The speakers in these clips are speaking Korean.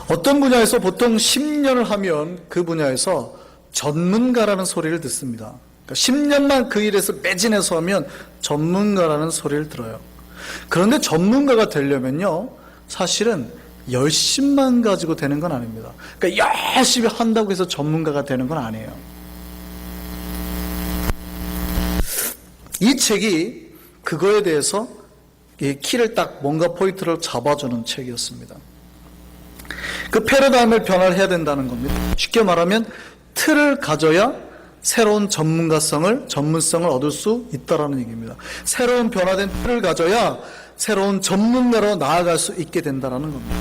어떤 분야에서 보통 10년을 하면 그 분야에서 전문가라는 소리를 듣습니다. 그러니까 10년만 그 일에서 매진해서 하면 전문가라는 소리를 들어요. 그런데 전문가가 되려면요, 사실은 열심만 가지고 되는 건 아닙니다. 그러니까 열심히 한다고 해서 전문가가 되는 건 아니에요. 이 책이 그거에 대해서 이 키를 딱 뭔가 포인트를 잡아주는 책이었습니다. 그 패러다임을 변화해야 된다는 겁니다. 쉽게 말하면 틀을 가져야 새로운 전문성을 얻을 수 있다라는 얘기입니다. 새로운 변화된 틀을 가져야 새로운 전문가로 나아갈 수 있게 된다라는 겁니다.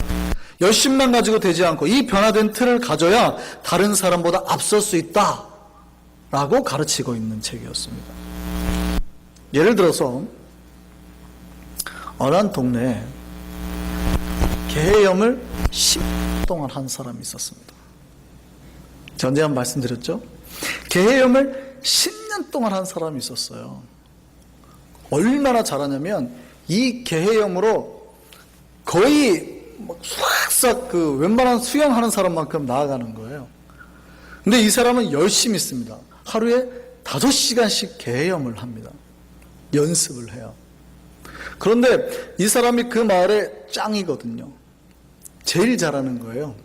열심만 가지고 되지 않고 이 변화된 틀을 가져야 다른 사람보다 앞설 수 있다라고 가르치고 있는 책이었습니다. 예를 들어서 어느 한 동네에 개헤염을 10년 동안 한 사람이 있었습니다. 전에 한번 말씀드렸죠? 개헤염을 10년 동안 한 사람이 있었어요. 얼마나 잘하냐면 이 개헤염으로 거의 싹싹 그 웬만한 수영하는 사람만큼 나아가는 거예요. 근데 이 사람은 열심히 있습니다. 하루에 5시간씩 개헤염을 합니다. 연습을 해요. 그런데 이 사람이 그 마을의 짱이거든요. 제일 잘하는 거예요.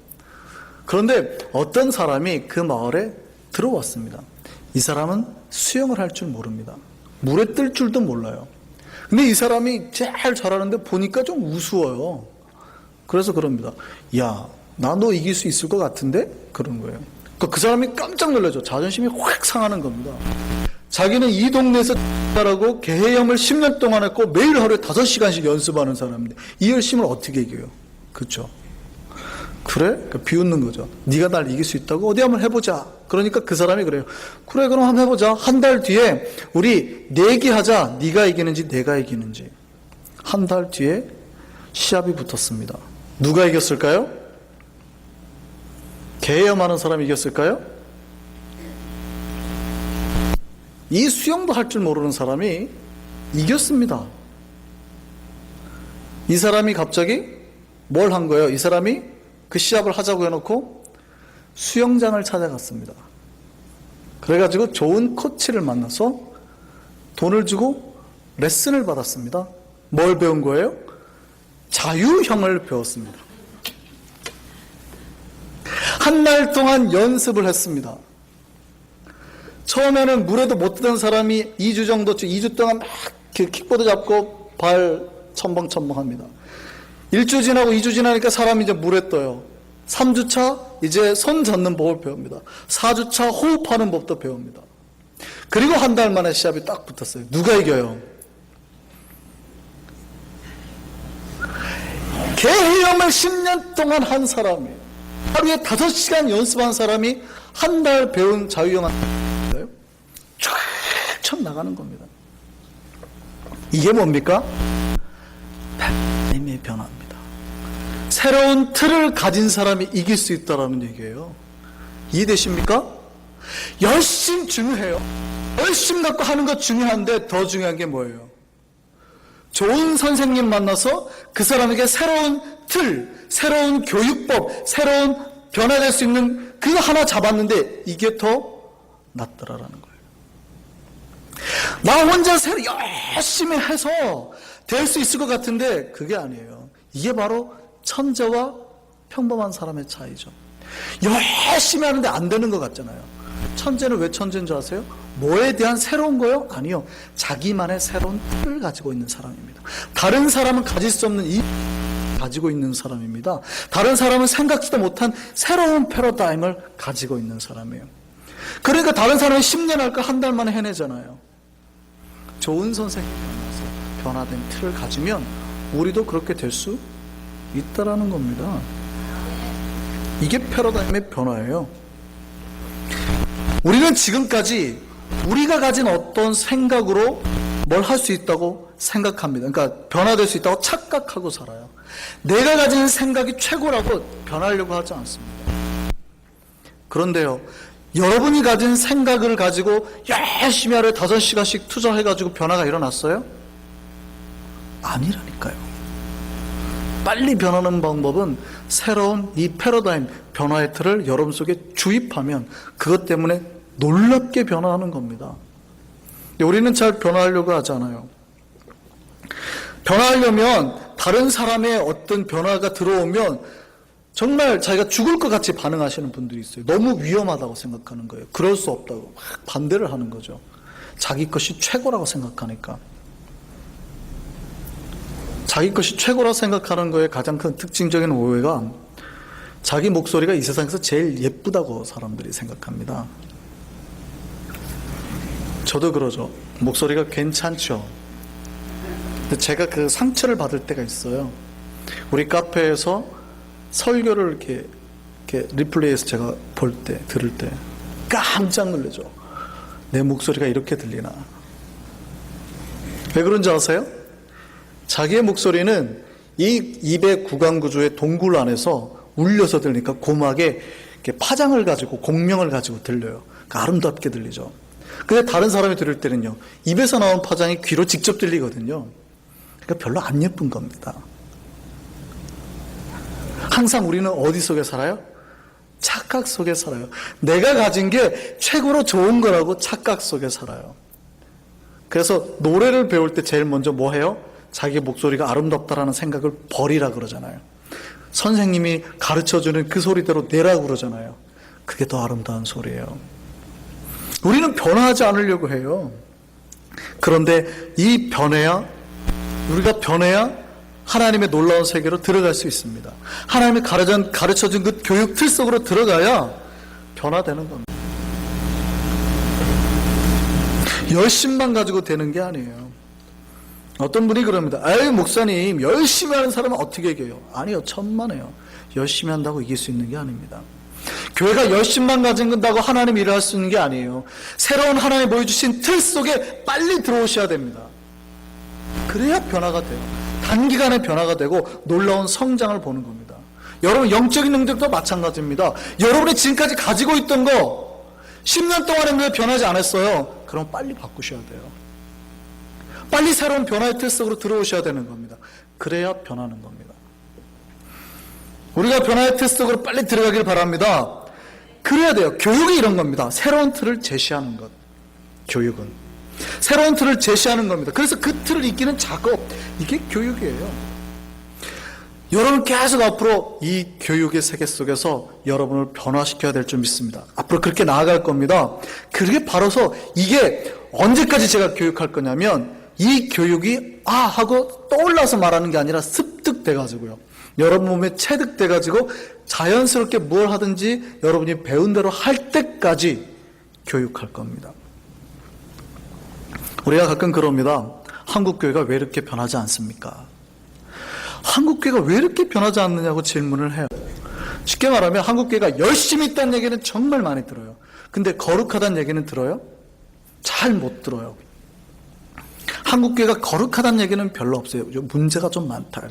그런데 어떤 사람이 그 마을에 들어왔습니다. 이 사람은 수영을 할 줄 모릅니다. 물에 뜰 줄도 몰라요. 근데 이 사람이 제일 잘하는데 보니까 좀 우스워요. 그래서 그럽니다. 야, 나 너 이길 수 있을 것 같은데? 그런 거예요. 그 사람이 깜짝 놀라죠. 자존심이 확 상하는 겁니다. 자기는 이 동네에서 라고 개헤염을 10년 동안 했고 매일 하루에 5시간씩 연습하는 사람인데 이 열심을 어떻게 이겨요? 그렇죠? 그래? 그러니까 비웃는 거죠. 네가 날 이길 수 있다고? 어디 한번 해보자. 그러니까 그 사람이 그래요. 그래, 그럼 한번 해보자. 한 달 뒤에 우리 내기하자. 네가 이기는지 내가 이기는지. 한 달 뒤에 시합이 붙었습니다. 누가 이겼을까요? 개헤염하는 사람이 이겼을까요? 이 수영도 할 줄 모르는 사람이 이겼습니다. 이 사람이 갑자기 뭘 한 거예요? 이 사람이 그 시합을 하자고 해놓고 수영장을 찾아갔습니다. 그래가지고 좋은 코치를 만나서 돈을 주고 레슨을 받았습니다. 뭘 배운 거예요? 자유형을 배웠습니다. 한 달 동안 연습을 했습니다. 처음에는 물에도 못 뜨던 사람이 2주 정도, 2주 동안 막 킥보드 잡고 발 첨벙첨벙 합니다. 1주 지나고 2주 지나니까 사람이 이제 물에 떠요. 3주차 이제 손 잡는 법을 배웁니다. 4주차 호흡하는 법도 배웁니다. 그리고 한 달 만에 시합이 딱 붙었어요. 누가 이겨요? 개헤염을 10년 동안 한 사람이, 하루에 5시간 연습한 사람이 한 달 배운 자유형 쫙 나가는 겁니다. 이게 뭡니까? 패러다임의 변화입니다. 새로운 틀을 가진 사람이 이길 수 있다는 얘기예요. 이해되십니까? 열심 중요해요. 열심 갖고 하는 것 중요한데 더 중요한 게 뭐예요? 좋은 선생님 만나서 그 사람에게 새로운 틀, 새로운 교육법, 새로운 변화될 수 있는 그거 하나 잡았는데 이게 더 낫더라라는 거예요. 나 혼자 열심히 해서 될 수 있을 것 같은데 그게 아니에요. 이게 바로 천재와 평범한 사람의 차이죠. 열심히 하는데 안 되는 것 같잖아요. 천재는 왜 천재인 줄 아세요? 뭐에 대한 새로운 거요? 아니요. 자기만의 새로운 틀을 가지고 있는 사람입니다. 다른 사람은 가질 수 없는 이 가지고 있는 사람입니다. 다른 사람은 생각지도 못한 새로운 패러다임을 가지고 있는 사람이에요. 그러니까 다른 사람은 10년 할 거 한 달 만에 해내잖아요. 좋은 선생님 만나서 변화된 틀을 가지면 우리도 그렇게 될 수 있다라는 겁니다. 이게 패러다임의 변화예요. 우리는 지금까지 우리가 가진 어떤 생각으로 뭘 할 수 있다고 생각합니다. 그러니까 변화될 수 있다고 착각하고 살아요. 내가 가진 생각이 최고라고 변하려고 하지 않습니다. 그런데요, 여러분이 가진 생각을 가지고 열심히 하루에 5시간씩 투자해가지고 변화가 일어났어요? 아니라니까요. 빨리 변하는 방법은 새로운 이 패러다임, 변화의 틀을 여러분 속에 주입하면 그것 때문에 놀랍게 변화하는 겁니다. 근데 우리는 잘 변화하려고 하지 않아요. 변화하려면 다른 사람의 어떤 변화가 들어오면 정말 자기가 죽을 것 같이 반응하시는 분들이 있어요. 너무 위험하다고 생각하는 거예요. 그럴 수 없다고 막 반대를 하는 거죠. 자기 것이 최고라고 생각하니까. 자기 것이 최고라고 생각하는 거에 가장 큰 특징적인 오해가 자기 목소리가 이 세상에서 제일 예쁘다고 사람들이 생각합니다. 저도 그러죠. 목소리가 괜찮죠. 근데 제가 그 상처를 받을 때가 있어요. 우리 카페에서 설교를 이렇게 리플레이에서 제가 볼 때, 들을 때 깜짝 놀라죠. 내 목소리가 이렇게 들리나. 왜 그런지 아세요? 자기의 목소리는 이 입의 구강 구조의 동굴 안에서 울려서 들리니까 고막에 이렇게 파장을 가지고 공명을 가지고 들려요. 그러니까 아름답게 들리죠. 근데 다른 사람이 들을 때는요, 입에서 나온 파장이 귀로 직접 들리거든요. 그러니까 별로 안 예쁜 겁니다. 항상 우리는 어디 속에 살아요? 착각 속에 살아요. 내가 가진 게 최고로 좋은 거라고 착각 속에 살아요. 그래서 노래를 배울 때 제일 먼저 뭐 해요? 자기 목소리가 아름답다라는 생각을 버리라 그러잖아요. 선생님이 가르쳐주는 그 소리대로 내라고 그러잖아요. 그게 더 아름다운 소리예요. 우리는 변화하지 않으려고 해요. 그런데 이 우리가 변해야 하나님의 놀라운 세계로 들어갈 수 있습니다. 하나님이 가르쳐준 그 교육 틀 속으로 들어가야 변화되는 겁니다. 열심만 가지고 되는 게 아니에요. 어떤 분이 그럽니다. 아유, 목사님, 열심히 하는 사람은 어떻게 이겨요? 아니요, 천만에요. 열심히 한다고 이길 수 있는 게 아닙니다. 교회가 열심만 가진다고 하나님이 일할 수 있는 게 아니에요. 새로운 하나님이 보여주신 틀 속에 빨리 들어오셔야 됩니다. 그래야 변화가 돼요. 단기간에 변화가 되고 놀라운 성장을 보는 겁니다. 여러분, 영적인 능력도 마찬가지입니다. 여러분이 지금까지 가지고 있던 거 10년 동안 했는데 변하지 않았어요. 그럼 빨리 바꾸셔야 돼요. 빨리 새로운 변화의 틀 속으로 들어오셔야 되는 겁니다. 그래야 변하는 겁니다. 우리가 변화의 틀 속으로 빨리 들어가길 바랍니다. 그래야 돼요. 교육이 이런 겁니다. 새로운 틀을 제시하는 것. 교육은 새로운 틀을 제시하는 겁니다. 그래서 그 틀을 이기는 작업, 이게 교육이에요. 여러분 계속 앞으로 이 교육의 세계 속에서 여러분을 변화시켜야 될 줄 믿습니다. 앞으로 그렇게 나아갈 겁니다. 그게 바로서 이게 언제까지 제가 교육할 거냐면 이 교육이 하고 떠올라서 말하는 게 아니라 습득돼 가지고요. 여러분 몸에 체득돼 가지고 자연스럽게 뭘 하든지 여러분이 배운 대로 할 때까지 교육할 겁니다. 우리가 가끔 그럽니다. 한국 교회가 왜 이렇게 변하지 않습니까? 한국 교회가 왜 이렇게 변하지 않느냐고 질문을 해요. 쉽게 말하면 한국 교회가 열심히 있다는 얘기는 정말 많이 들어요. 근데 거룩하다는 얘기는 들어요? 잘 못 들어요. 한국 교회가 거룩하다는 얘기는 별로 없어요. 문제가 좀 많다.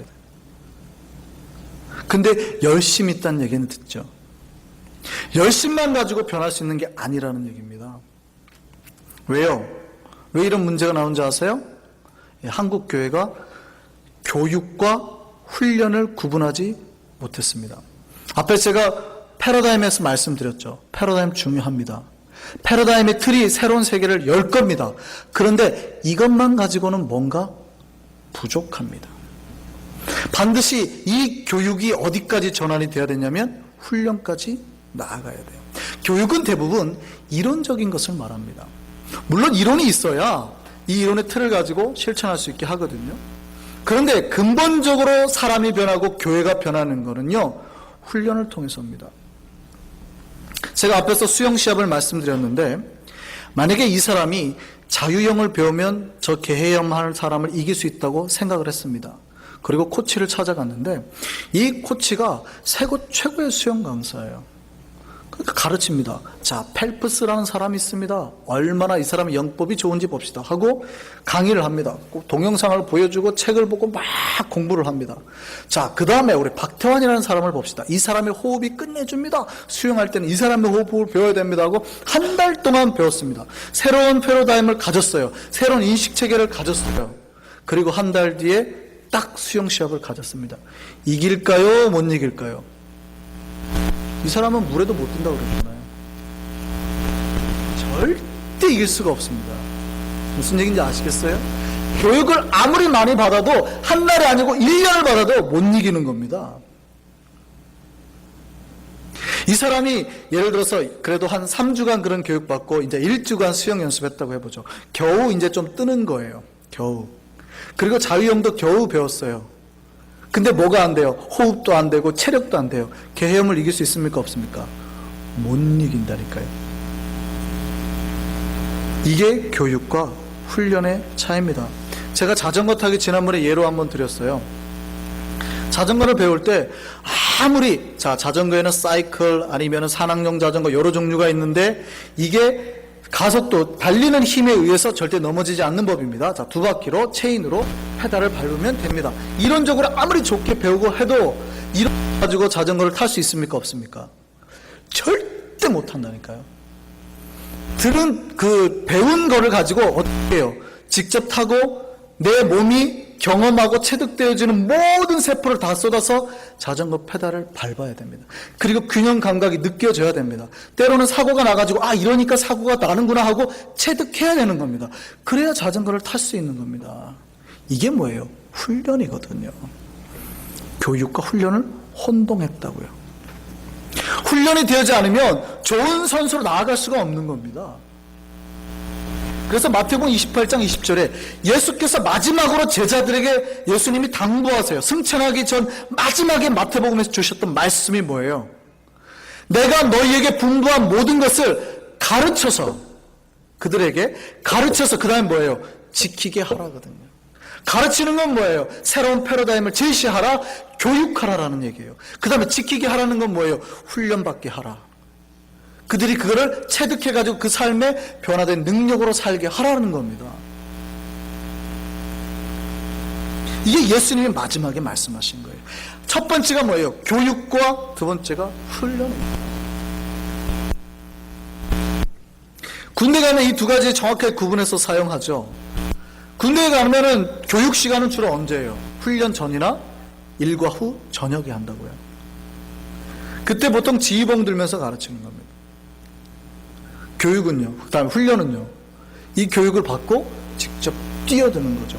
근데 열심히 있다는 얘기는 듣죠. 열심만 가지고 변할 수 있는 게 아니라는 얘기입니다. 왜요? 왜 이런 문제가 나온지 아세요? 한국 교회가 교육과 훈련을 구분하지 못했습니다. 앞에 제가 패러다임에서 말씀드렸죠. 패러다임 중요합니다. 패러다임의 틀이 새로운 세계를 열 겁니다. 그런데 이것만 가지고는 뭔가 부족합니다. 반드시 이 교육이 어디까지 전환이 돼야 되냐면 훈련까지 나아가야 돼요. 교육은 대부분 이론적인 것을 말합니다. 물론 이론이 있어야 이 이론의 틀을 가지고 실천할 수 있게 하거든요. 그런데 근본적으로 사람이 변하고 교회가 변하는 것은요, 훈련을 통해서입니다. 제가 앞에서 수영 시합을 말씀드렸는데 만약에 이 사람이 자유형을 배우면 저 개헤형 하는 사람을 이길 수 있다고 생각을 했습니다. 그리고 코치를 찾아갔는데 이 코치가 세계 최고의 수영 강사예요. 그러니까 가르칩니다. 자, 펠프스라는 사람이 있습니다. 얼마나 이 사람의 영법이 좋은지 봅시다 하고 강의를 합니다. 꼭 동영상을 보여주고 책을 보고 막 공부를 합니다. 자, 그 다음에 우리 박태환이라는 사람을 봅시다. 이 사람의 호흡이 끝내줍니다. 수영할 때는 이 사람의 호흡을 배워야 됩니다 하고 한 달 동안 배웠습니다. 새로운 패러다임을 가졌어요. 새로운 인식체계를 가졌어요. 그리고 한 달 뒤에 딱 수영 시합을 가졌습니다. 이길까요? 못 이길까요? 이 사람은 물에도 못 든다고 그랬잖아요. 절대 이길 수가 없습니다. 무슨 얘기인지 아시겠어요? 교육을 아무리 많이 받아도 한 달이 아니고 1년을 받아도 못 이기는 겁니다. 이 사람이 예를 들어서 그래도 한 3주간 그런 교육받고 이제 1주간 수영 연습했다고 해보죠. 겨우 이제 좀 뜨는 거예요. 겨우. 그리고 자유형도 겨우 배웠어요. 근데 뭐가 안 돼요? 호흡도 안 되고 체력도 안 돼요. 개헤엄을 이길 수 있습니까? 없습니까? 못 이긴다니까요. 이게 교육과 훈련의 차이입니다. 제가 자전거 타기 지난번에 예로 한번 드렸어요. 자전거를 배울 때 아무리 자전거에는 사이클 아니면 산악용 자전거 여러 종류가 있는데 이게 가속도 달리는 힘에 의해서 절대 넘어지지 않는 법입니다. 자, 두 바퀴로 체인으로 페달을 밟으면 됩니다. 이론적으로 아무리 좋게 배우고 해도 이런 가지고 자전거를 탈 수 있습니까? 없습니까? 절대 못 한다니까요. 들은 그 배운 거를 가지고 어떻게 해요? 직접 타고 내 몸이 경험하고 체득되어지는 모든 세포를 다 쏟아서 자전거 페달을 밟아야 됩니다. 그리고 균형 감각이 느껴져야 됩니다. 때로는 사고가 나가지고 이러니까 사고가 나는구나 하고 체득해야 되는 겁니다. 그래야 자전거를 탈 수 있는 겁니다. 이게 뭐예요? 훈련이거든요. 교육과 훈련을 혼동했다고요. 훈련이 되지 않으면 좋은 선수로 나아갈 수가 없는 겁니다. 그래서 마태복음 28장 20절에 예수께서 마지막으로 제자들에게 예수님이 당부하세요. 승천하기 전 마지막에 마태복음에서 주셨던 말씀이 뭐예요? 내가 너희에게 분부한 모든 것을 가르쳐서 그들에게 가르쳐서 그 다음에 뭐예요? 지키게 하라거든요. 가르치는 건 뭐예요? 새로운 패러다임을 제시하라, 교육하라라는 얘기예요. 그 다음에 지키게 하라는 건 뭐예요? 훈련받게 하라. 그들이 그거를 체득해가지고 그 삶에 변화된 능력으로 살게 하라는 겁니다. 이게 예수님이 마지막에 말씀하신 거예요. 첫 번째가 뭐예요? 교육과 두 번째가 훈련입니다. 군대 가면 이 두 가지 정확하게 구분해서 사용하죠. 군대에 가면은 교육 시간은 주로 언제예요? 훈련 전이나 일과 후 저녁에 한다고요. 그때 보통 지휘봉 들면서 가르치는 겁니다. 교육은요, 그 다음에 훈련은요, 이 교육을 받고 직접 뛰어드는 거죠.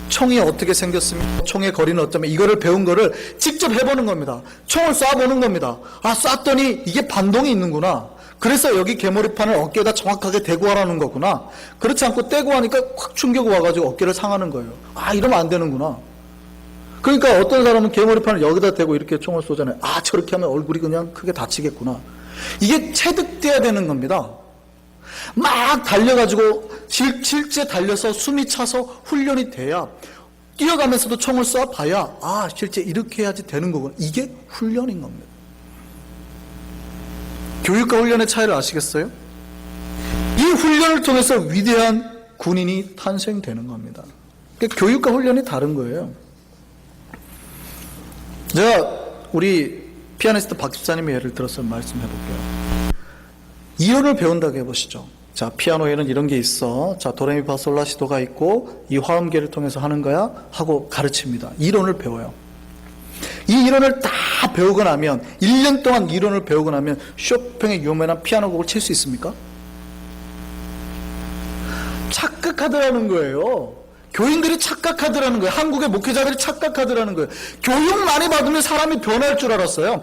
총이 어떻게 생겼으면 총의 거리는 어쩌면 이거를 배운 거를 직접 해보는 겁니다. 총을 쏴보는 겁니다. 쐈더니 이게 반동이 있는구나. 그래서 여기 개머리판을 어깨에다 정확하게 대고 하라는 거구나. 그렇지 않고 떼고 하니까 확 충격이 와가지고 어깨를 상하는 거예요. 이러면 안 되는구나. 그러니까 어떤 사람은 개머리판을 여기다 대고 이렇게 총을 쏘잖아요. 저렇게 하면 얼굴이 그냥 크게 다치겠구나. 이게 체득돼야 되는 겁니다. 막 달려가지고 실제 달려서 숨이 차서 훈련이 돼야 뛰어가면서도 총을 쏴봐야 실제 이렇게 해야지 되는 거구나. 이게 훈련인 겁니다. 교육과 훈련의 차이를 아시겠어요? 이 훈련을 통해서 위대한 군인이 탄생되는 겁니다. 그러니까 교육과 훈련이 다른 거예요. 제가 우리 피아니스트 박 집사님의 예를 들어서 말씀해 볼게요. 이론을 배운다고 해보시죠. 자, 피아노에는 이런 게 있어. 자, 도레미파솔라시도가 있고 이 화음계를 통해서 하는 거야 하고 가르칩니다. 이론을 배워요. 이 이론을 다 배우고 나면 1년 동안 이론을 배우고 나면 쇼팽의 유명한 피아노 곡을 칠 수 있습니까? 착각하더라는 거예요. 교인들이 착각하더라는 거예요. 한국의 목회자들이 착각하더라는 거예요. 교육 많이 받으면 사람이 변할 줄 알았어요.